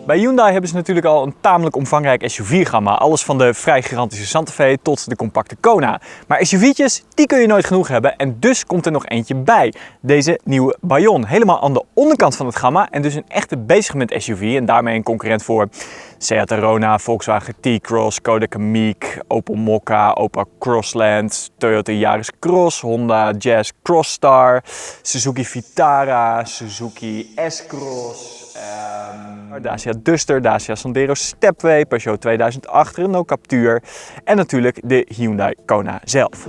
Bij Hyundai hebben ze natuurlijk al een tamelijk omvangrijk SUV-gamma. Alles van de vrij gigantische Santa Fe tot de compacte Kona. Maar SUV'tjes, die kun je nooit genoeg hebben en dus komt er nog eentje bij. Deze nieuwe Bayon. Helemaal aan de onderkant van het gamma en dus een echte basic SUV en daarmee een concurrent voor Seat Arona, Volkswagen T-Cross, Skoda Kamiq, Opel Mokka, Opel Crossland, Toyota Yaris Cross, Honda Jazz Crossstar, Suzuki Vitara, Suzuki S-Cross, Dacia Duster, Dacia Sandero Stepway, Peugeot 2008, Renault Captur en natuurlijk de Hyundai Kona zelf.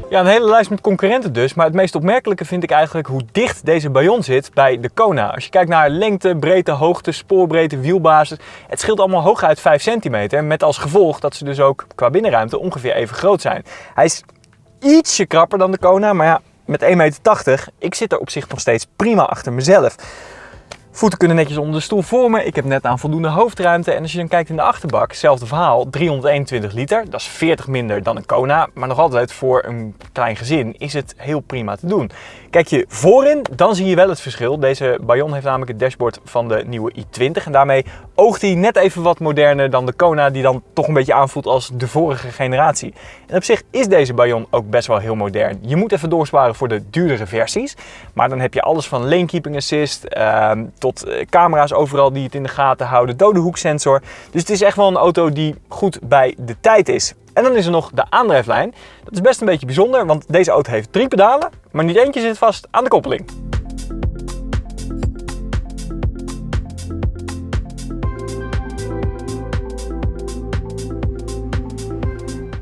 Ja, een hele lijst met concurrenten dus, maar het meest opmerkelijke vind ik eigenlijk hoe dicht deze Bayon zit bij de Kona. Als je kijkt naar lengte, breedte, hoogte, spoorbreedte, wielbasis, het scheelt allemaal hooguit 5 centimeter, met als gevolg dat ze dus ook qua binnenruimte ongeveer even groot zijn. Hij is ietsje krapper dan de Kona, maar ja, met 1,80 meter, ik zit er op zich nog steeds prima achter mezelf. Voeten kunnen netjes onder de stoel vormen. Ik heb net aan voldoende hoofdruimte. En als je dan kijkt in de achterbak, hetzelfde verhaal. 321 liter, dat is 40 minder dan een Kona. Maar nog altijd voor een klein gezin is het heel prima te doen. Kijk je voorin, dan zie je wel het verschil. Deze Bayon heeft namelijk het dashboard van de nieuwe i20. En daarmee oogt hij net even wat moderner dan de Kona, die dan toch een beetje aanvoelt als de vorige generatie. En op zich is deze Bayon ook best wel heel modern. Je moet even doorsparen voor de duurdere versies. Maar dan heb je alles van lane keeping assist, tot camera's overal die het in de gaten houden, dode hoeksensor. Dus het is echt wel een auto die goed bij de tijd is. En dan is er nog de aandrijflijn. Dat is best een beetje bijzonder, want deze auto heeft 3 pedalen, maar niet eentje zit vast aan de koppeling.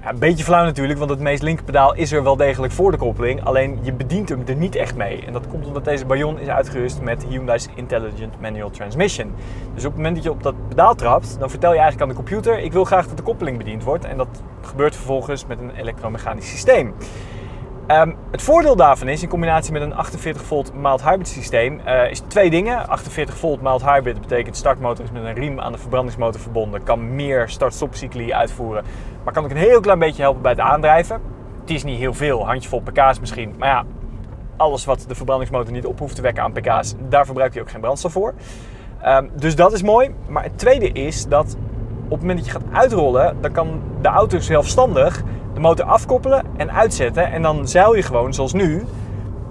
Ja, een beetje flauw natuurlijk, want het meest linkerpedaal is er wel degelijk voor de koppeling. Alleen je bedient hem er niet echt mee. En dat komt omdat deze Bayon is uitgerust met Hyundai's Intelligent Manual Transmission. Dus op het moment dat je op dat pedaal trapt, dan vertel je eigenlijk aan de computer: ik wil graag dat de koppeling bediend wordt. En dat gebeurt vervolgens met een elektromechanisch systeem. Het voordeel daarvan is, in combinatie met een 48 volt mild hybrid systeem, is 2 dingen. 48 volt mild hybrid betekent startmotor is met een riem aan de verbrandingsmotor verbonden. Kan meer start-stop-cycli uitvoeren, maar kan ook een heel klein beetje helpen bij het aandrijven. Het is niet heel veel, handjevol pk's misschien. Maar ja, alles wat de verbrandingsmotor niet op hoeft te wekken aan pk's, daar verbruikt hij ook geen brandstof voor. Dus dat is mooi. Maar het tweede is dat op het moment dat je gaat uitrollen, dan kan de auto zelfstandig de motor afkoppelen en uitzetten. En dan zeil je gewoon, zoals nu.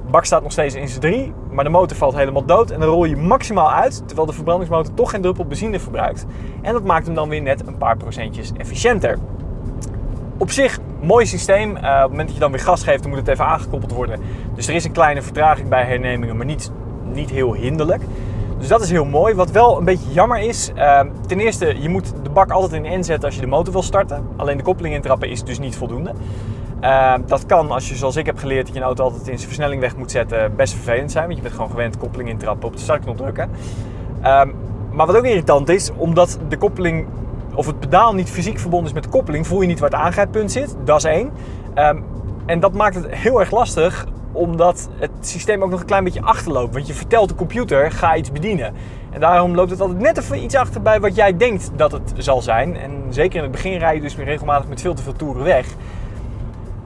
De bak staat nog steeds in z'n 3, maar de motor valt helemaal dood. En dan rol je maximaal uit, terwijl de verbrandingsmotor toch geen druppel benzine verbruikt. En dat maakt hem dan weer net een paar procentjes efficiënter. Op zich, mooi systeem. Op het moment dat je dan weer gas geeft, dan moet het even aangekoppeld worden. Dus er is een kleine vertraging bij hernemingen, maar niet heel hinderlijk. Dus dat is heel mooi. Wat wel een beetje jammer is, ten eerste, je moet de bak altijd in N zetten als je de motor wil starten. Alleen de koppeling intrappen is dus niet voldoende. Dat kan, als je zoals ik heb geleerd dat je een auto altijd in zijn versnelling weg moet zetten, best vervelend zijn. Want je bent gewoon gewend koppeling intrappen, op de startknop drukken. Maar wat ook irritant is, omdat de koppeling of het pedaal niet fysiek verbonden is met de koppeling, voel je niet waar het aangrijppunt zit. Dat is 1. En dat maakt het heel erg lastig, omdat het systeem ook nog een klein beetje achterloopt. Want je vertelt de computer, ga iets bedienen. En daarom loopt het altijd net even iets achter bij wat jij denkt dat het zal zijn. En zeker in het begin rij je dus weer regelmatig met veel te veel toeren weg.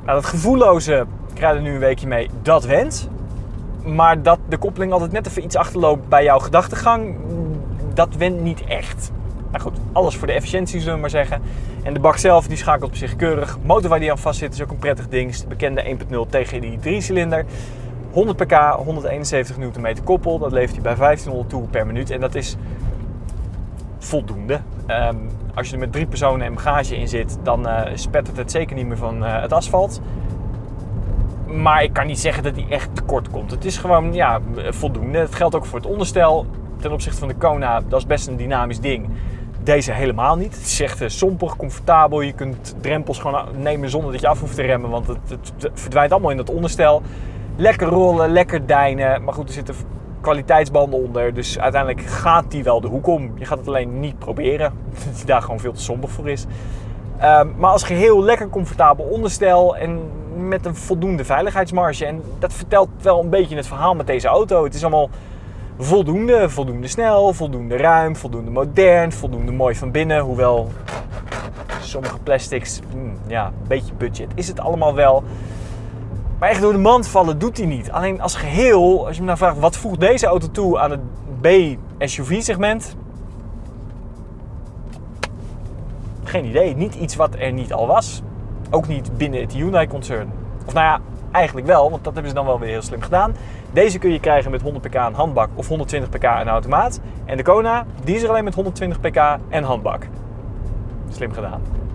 Nou, dat gevoelloze, ik rijd er nu een weekje mee, dat went. Maar dat de koppeling altijd net even iets achterloopt bij jouw gedachtegang, dat went niet echt. Nou goed, alles voor de efficiëntie zullen we maar zeggen. En de bak zelf die schakelt op zich keurig. Motor waar die aan vast zit is ook een prettig ding. De bekende 1.0 TGI 3-cilinder. 100 pk, 171 Nm koppel. Dat levert hij bij 1500 toeren per minuut. En dat is voldoende. Als je er met 3 personen en bagage in zit, dan spettert het zeker niet meer van het asfalt. Maar ik kan niet zeggen dat hij echt tekort komt. Het is gewoon voldoende. Het geldt ook voor het onderstel. Ten opzichte van de Kona, dat is best een dynamisch ding. Deze helemaal niet. Het is echt sompig, comfortabel. Je kunt drempels gewoon nemen zonder dat je af hoeft te remmen. Want het verdwijnt allemaal in dat onderstel. Lekker rollen, lekker deinen. Maar goed, er zitten kwaliteitsbanden onder. Dus uiteindelijk gaat die wel de hoek om. Je gaat het alleen niet proberen. Dat hij daar gewoon veel te sompig voor is. Maar als geheel lekker comfortabel onderstel. En met een voldoende veiligheidsmarge. En dat vertelt wel een beetje het verhaal met deze auto. Het is allemaal voldoende snel, voldoende ruim, voldoende modern, voldoende mooi van binnen. Hoewel sommige plastics, een beetje budget is het allemaal wel. Maar echt door de mand vallen doet hij niet. Alleen als geheel, als je me nou vraagt wat voegt deze auto toe aan het B-SUV segment? Geen idee. Niet iets wat er niet al was. Ook niet binnen het Hyundai-concern. Of nou ja, eigenlijk wel, want dat hebben ze dan wel weer heel slim gedaan. Deze kun je krijgen met 100 pk een handbak of 120 pk een automaat. En de Kona, die is er alleen met 120 pk en handbak. Slim gedaan.